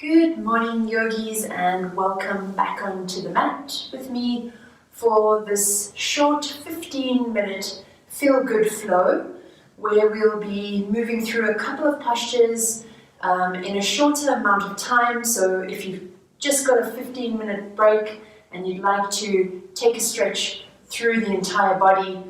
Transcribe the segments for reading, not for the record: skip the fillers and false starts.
Good morning, yogis, and welcome back onto the mat with me for this short 15-minute feel-good flow where we'll be moving through a couple of postures in a shorter amount of time. So if you've just got a 15-minute break and you'd like to take a stretch through the entire body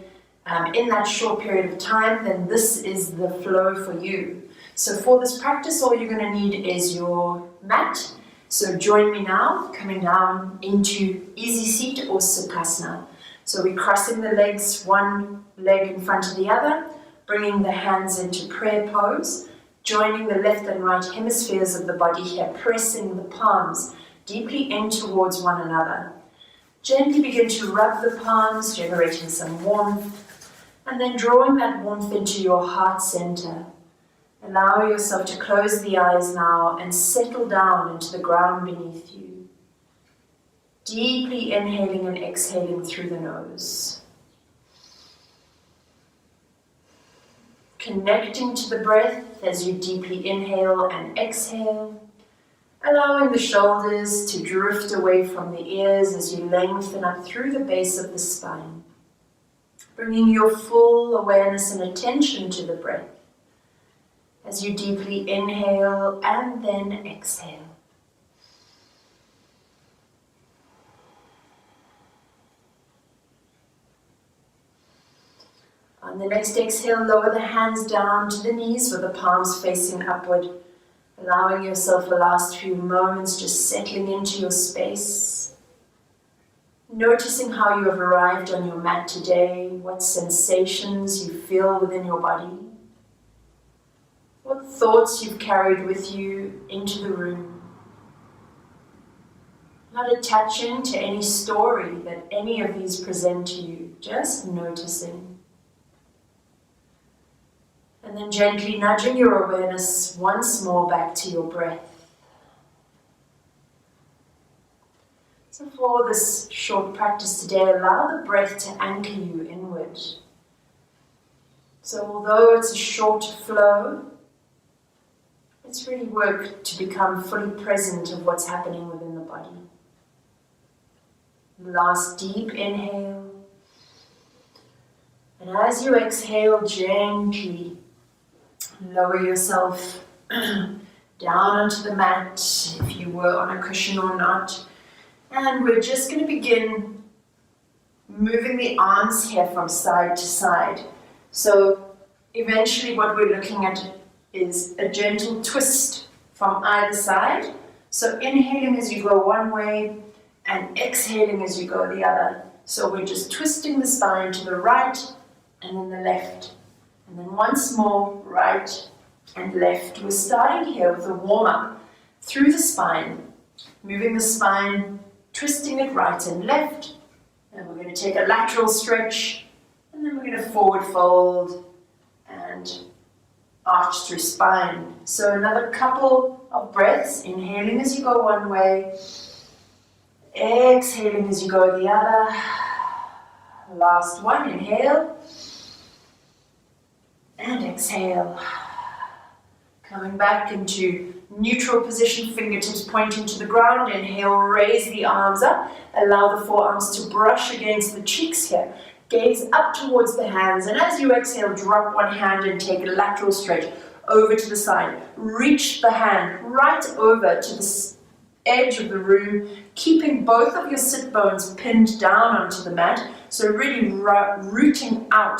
in that short period of time, then this is the flow for you. So for this practice, all you're going to need is your mat. So join me now, coming down into easy seat or Subkasana. So we're crossing the legs, one leg in front of the other, bringing the hands into prayer pose, joining the left and right hemispheres of the body here, pressing the palms deeply in towards one another. Gently begin to rub the palms, generating some warmth, and then drawing that warmth into your heart center. Allow yourself to close the eyes now and settle down into the ground beneath you. Deeply inhaling and exhaling through the nose. Connecting to the breath as you deeply inhale and exhale. Allowing the shoulders to drift away from the ears as you lengthen up through the base of the spine. Bringing your full awareness and attention to the breath as you deeply inhale and then exhale. On the next exhale, lower the hands down to the knees with the palms facing upward, allowing yourself the last few moments just settling into your space. Noticing how you have arrived on your mat today, what sensations you feel within your body. What thoughts you've carried with you into the room. Not attaching to any story that any of these present to you, just noticing. And then gently nudging your awareness once more back to your breath. So for this short practice today, allow the breath to anchor you inward. So although it's a short flow, let's really work to become fully present of what's happening within the body. Last deep inhale. And as you exhale, gently lower yourself down onto the mat, if you were on a cushion or not. And we're just going to begin moving the arms here from side to side. So eventually what we're looking at is a gentle twist from either side. So inhaling as you go one way and exhaling as you go the other. So we're just twisting the spine to the right and then the left. And then once more, right and left. We're starting here with a warm-up through the spine, moving the spine, twisting it right and left. And we're going to take a lateral stretch, and then we're going to forward fold and arch through spine. So another couple of breaths, inhaling as you go one way, exhaling as you go the other. Last one, inhale and exhale. Coming back into neutral position, fingertips pointing to the ground. Inhale, raise the arms up. Allow the forearms to brush against the cheeks here. Gaze up towards the hands, and as you exhale, drop one hand and take a lateral stretch over to the side. Reach the hand right over to the edge of the room, keeping both of your sit bones pinned down onto the mat, so really rooting out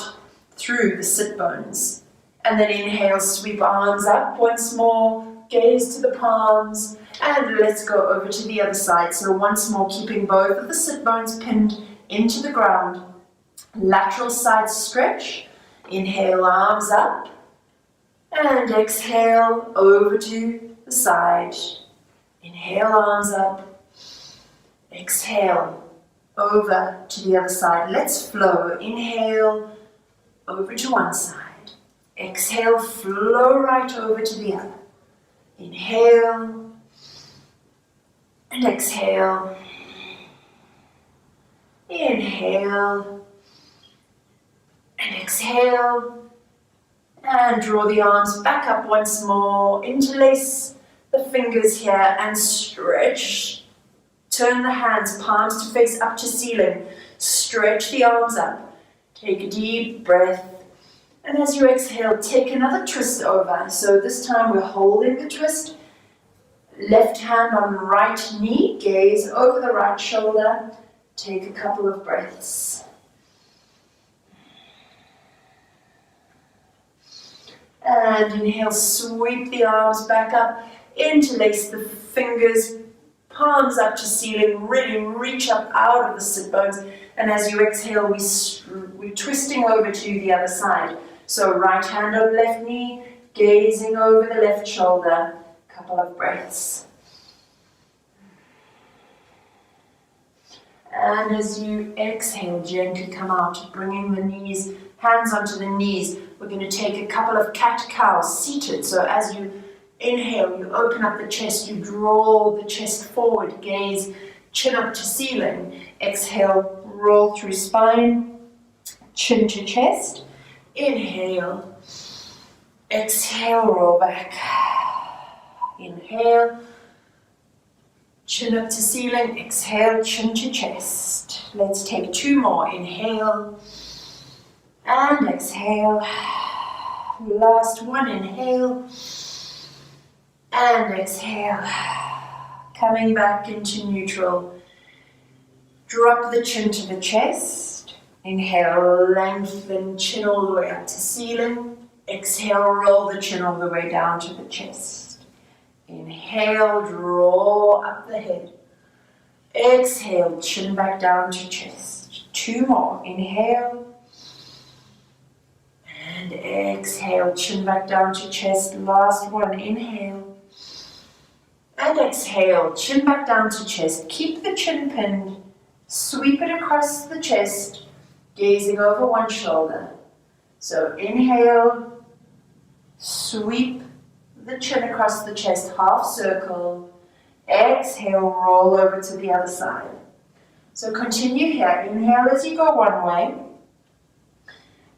through the sit bones. And then inhale, sweep arms up once more, gaze to the palms, and let's go over to the other side. So once more, keeping both of the sit bones pinned into the ground. Lateral side stretch. Inhale, arms up. And exhale, over to the side. Inhale, arms up. Exhale, over to the other side. Let's flow. Inhale, over to one side. Exhale, flow right over to the other. Inhale. And exhale. Inhale. And exhale. And draw the arms back up once more. Interlace the fingers here and stretch. Turn the hands, palms to face up to ceiling. Stretch the arms up. Take a deep breath. And as you exhale, take another twist over. So this time we're holding the twist. Left hand on right knee, gaze over the right shoulder. Take a couple of breaths. And inhale, sweep the arms back up. Interlace the fingers, palms up to ceiling, really reach up out of the sit bones. And as you exhale, we're twisting over to the other side. So right hand on left knee, gazing over the left shoulder. Couple of breaths. And as you exhale, gently come out, bringing the knees, hands onto the knees. We're going to take a couple of cat-cow seated. So as you inhale, you open up the chest, you draw the chest forward, gaze, chin up to ceiling. Exhale, roll through spine, chin to chest. Inhale, exhale, roll back. Inhale, chin up to ceiling, exhale, chin to chest. Let's take two more. Inhale and exhale. Last one, inhale and exhale. Coming back into neutral. Drop the chin to the chest. Inhale, lengthen chin all the way up to ceiling. Exhale, roll the chin all the way down to the chest. Inhale, draw up the head. Exhale, chin back down to chest. Two more. Inhale. And exhale, chin back down to chest. Last one. Inhale. And exhale, chin back down to chest. Keep the chin pinned. Sweep it across the chest, gazing over one shoulder. So inhale, sweep the chin across the chest, half circle. Exhale, roll over to the other side. So continue here. Inhale as you go one way.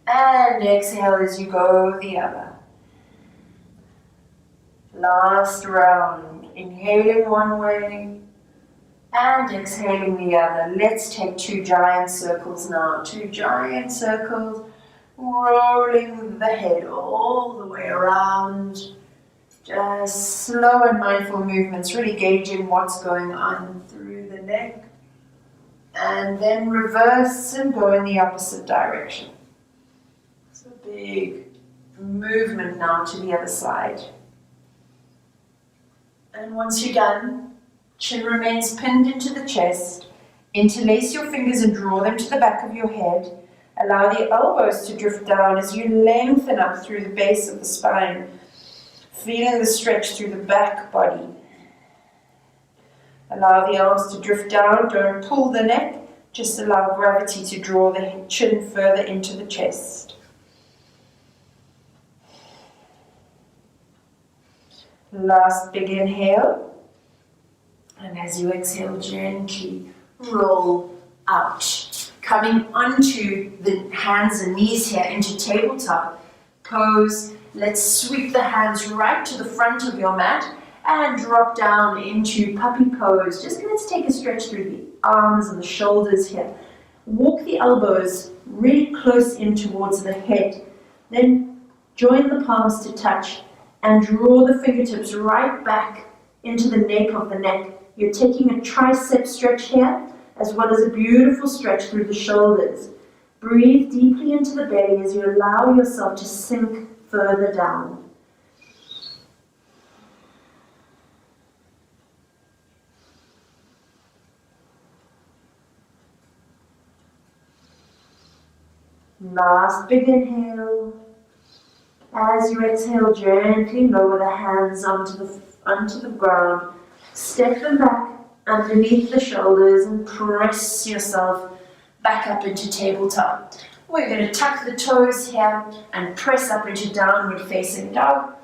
And exhale as you go the other. Last round. Inhaling one way. And exhaling the other. Let's take two giant circles now. Two giant circles. Rolling the head all the way around. Just slow and mindful movements, really gauging what's going on through the neck. And then reverse and go in the opposite direction. It's a big movement now to the other side. And once you're done, chin remains pinned into the chest. Interlace your fingers and draw them to the back of your head. Allow the elbows to drift down as you lengthen up through the base of the spine. Feeling the stretch through the back body. Allow the arms to drift down, don't pull the neck, just allow gravity to draw the chin further into the chest. Last big inhale, and as you exhale, gently roll out. Coming onto the hands and knees here into tabletop pose. Let's sweep the hands right to the front of your mat and drop down into puppy pose. Just let's take a stretch through the arms and the shoulders here. Walk the elbows really close in towards the head. Then join the palms to touch and draw the fingertips right back into the nape of the neck. You're taking a tricep stretch here, as well as a beautiful stretch through the shoulders. Breathe deeply into the belly as you allow yourself to sink further down. Last big inhale. As you exhale, gently lower the hands onto the ground. Step them back underneath the shoulders and press yourself back up into tabletop. We're going to tuck the toes here and press up into downward facing dog.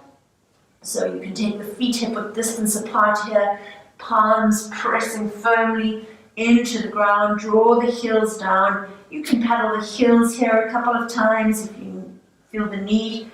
So you can take the feet hip-width distance apart here, palms pressing firmly into the ground, draw the heels down. You can paddle the heels here a couple of times if you feel the need.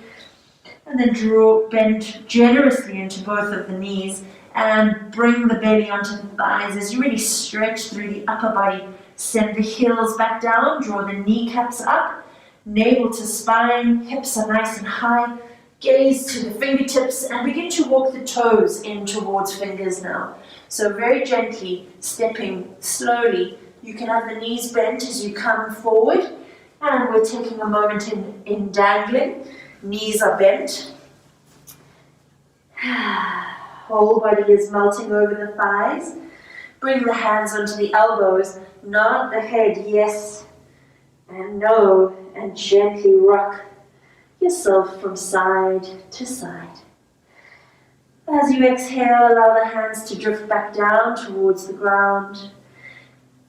And then bend generously into both of the knees and bring the belly onto the thighs as you really stretch through the upper body. Send the heels back down, draw the kneecaps up, navel to spine, hips are nice and high. Gaze to the fingertips and begin to walk the toes in towards fingers now. So very gently, stepping slowly. You can have the knees bent as you come forward. And we're taking a moment in dangling. Knees are bent. Whole body is melting over the thighs. Bring the hands onto the elbows. Nod the head yes and no. And gently rock yourself from side to side. As you exhale, allow the hands to drift back down towards the ground.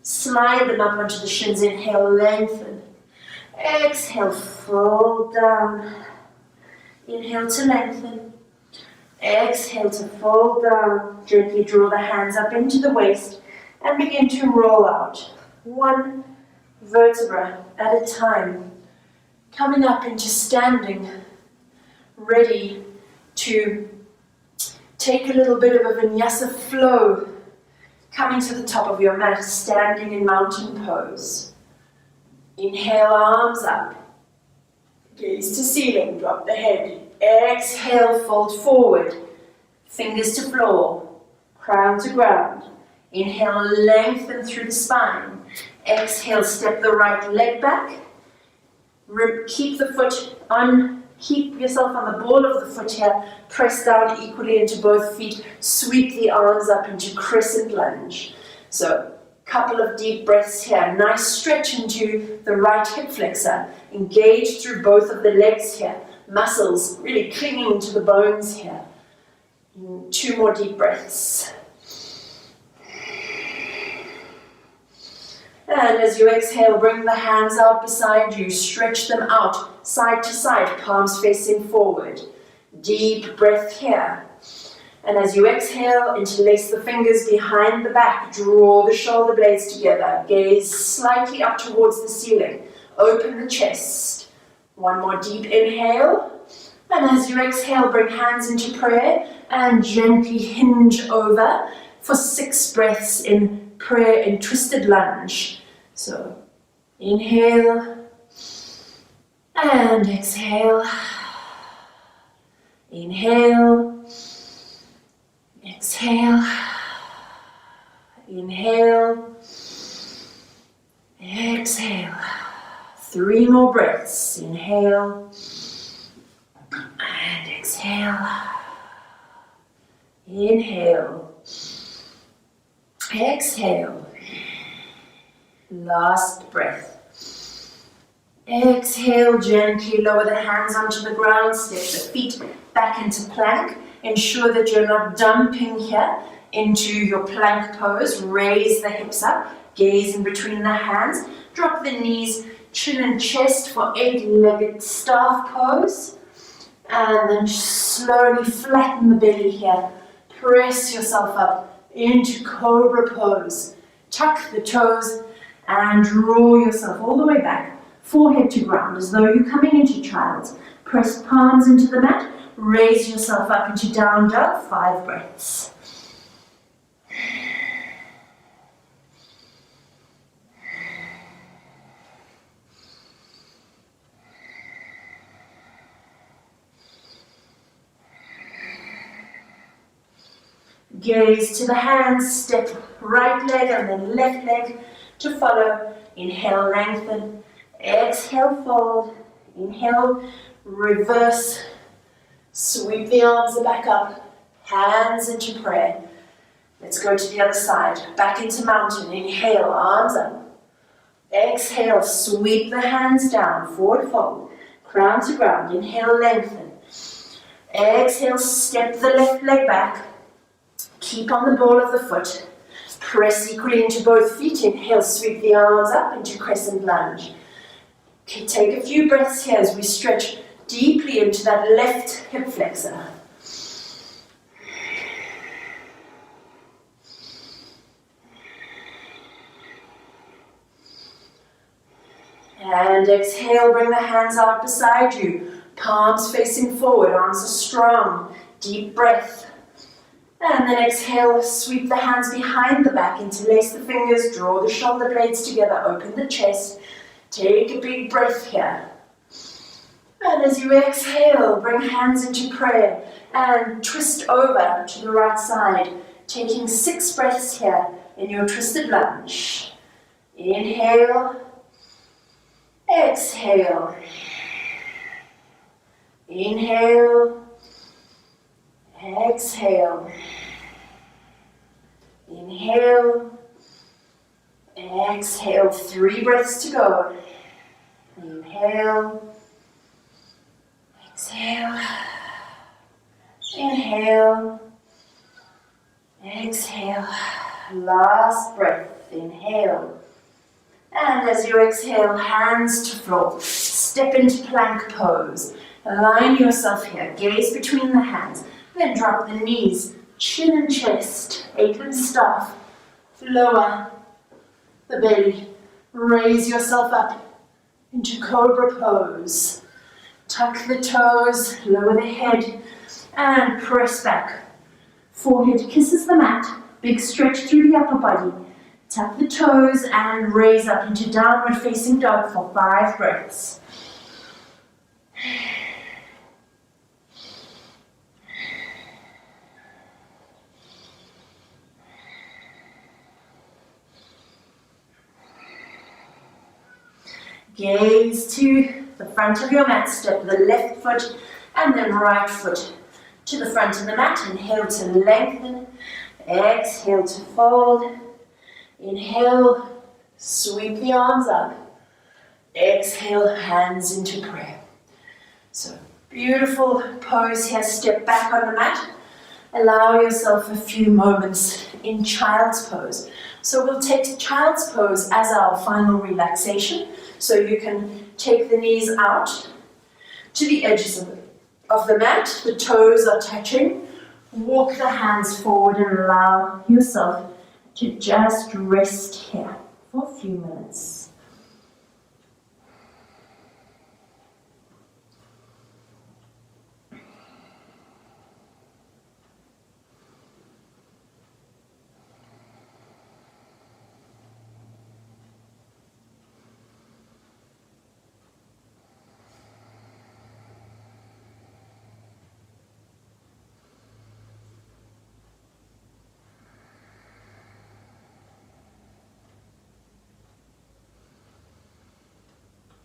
Slide them up onto the shins. Inhale, lengthen. Exhale, fold down. Inhale to lengthen. Exhale to fold down. Gently draw the hands up into the waist and begin to roll out. One vertebra at a time. Coming up into standing, ready to take a little bit of a vinyasa flow, coming to the top of your mat, standing in mountain pose. Inhale, arms up, gaze to ceiling, drop the head. Exhale, fold forward, fingers to floor, crown to ground. Inhale, lengthen through the spine. Exhale, step the right leg back. Keep yourself on the ball of the foot here. Press down equally into both feet. Sweep the arms up into crescent lunge. So, couple of deep breaths here. Nice stretch into the right hip flexor. Engage through both of the legs here. Muscles really clinging to the bones here. 2 more deep breaths. And as you exhale, bring the hands out beside you. Stretch them out, side to side, palms facing forward. Deep breath here. And as you exhale, interlace the fingers behind the back. Draw the shoulder blades together. Gaze slightly up towards the ceiling. Open the chest. 1 more deep inhale. And as you exhale, bring hands into prayer and gently hinge over for 6 breaths in prayer in twisted lunge. So, inhale and exhale. Inhale, exhale, inhale, exhale. 3 more breaths. Inhale and exhale. Inhale, exhale. Last breath. Exhale, gently lower the hands onto the ground, step the feet back into plank. Ensure that you're not dumping here into your plank pose. Raise the hips up, gaze in between the hands. Drop the knees, chin and chest for 8-legged staff pose. And then slowly flatten the belly here. Press yourself up into cobra pose. Tuck the toes and draw yourself all the way back, forehead to ground, as though you're coming into child's. Press palms into the mat, raise yourself up into down dog, 5 breaths. Gaze to the hands, step right leg and then left leg to follow. Inhale, lengthen. Exhale, fold. Inhale, reverse. Sweep the arms back up. Hands into prayer. Let's go to the other side. Back into mountain. Inhale, arms up. Exhale, sweep the hands down. Forward fold. Crown to ground. Inhale, lengthen. Exhale, step the left leg back. Keep on the ball of the foot. Press equally into both feet. Inhale, sweep the arms up into crescent lunge. Okay, take a few breaths here as we stretch deeply into that left hip flexor. And exhale, bring the hands out beside you. Palms facing forward, arms are strong. Deep breath. And then exhale, sweep the hands behind the back, interlace the fingers, draw the shoulder blades together, open the chest. Take a big breath here. And as you exhale, bring hands into prayer and twist over to the right side, taking 6 breaths here in your twisted lunge. Inhale, exhale. Inhale, exhale. Inhale, exhale. 3 breaths to go. Inhale, exhale. Inhale, exhale. Last breath. Inhale. And as you exhale, hands to floor. Step into plank pose. Align yourself here. Gaze between the hands. Then drop the knees. Chin and chest. Apron staff. Lower the belly. Raise yourself up into cobra pose. Tuck the toes. Lower the head. And press back. Forehead kisses the mat. Big stretch through the upper body. Tap the toes and raise up into downward facing dog for 5 breaths. Gaze to the front of your mat. Step the left foot and then right foot to the front of the mat. Inhale to lengthen. Exhale to fold. Inhale, sweep the arms up. Exhale, hands into prayer. So, beautiful pose here. Step back on the mat. Allow yourself a few moments in child's pose. So we'll take child's pose as our final relaxation. So you can take the knees out to the edges of the mat. The toes are touching. Walk the hands forward and allow yourself to just rest here for a few minutes.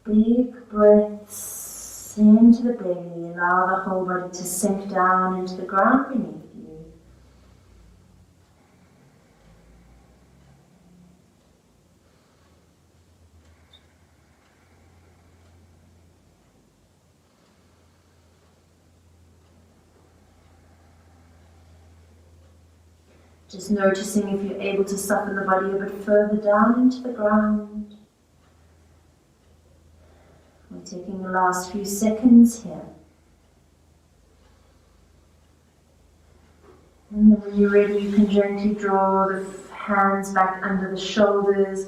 Big breaths into the belly. Allow the whole body to sink down into the ground beneath you. Just noticing if you're able to soften the body a bit further down into the ground. We're taking the last few seconds here. And then when you're ready, you can gently draw the hands back under the shoulders.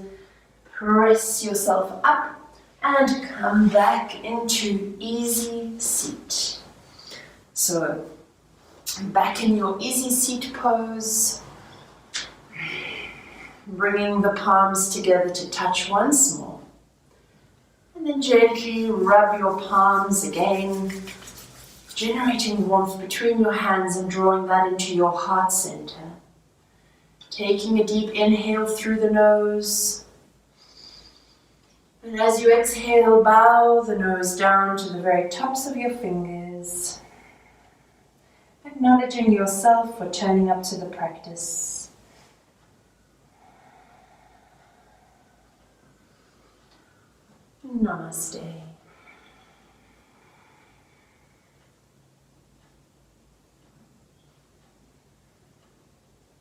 Press yourself up and come back into easy seat. So, back in your easy seat pose. Bringing the palms together to touch once more. And then gently rub your palms again, generating warmth between your hands and drawing that into your heart center. Taking a deep inhale through the nose. And as you exhale, bow the nose down to the very tops of your fingers. Acknowledging yourself for turning up to the practice. Namaste.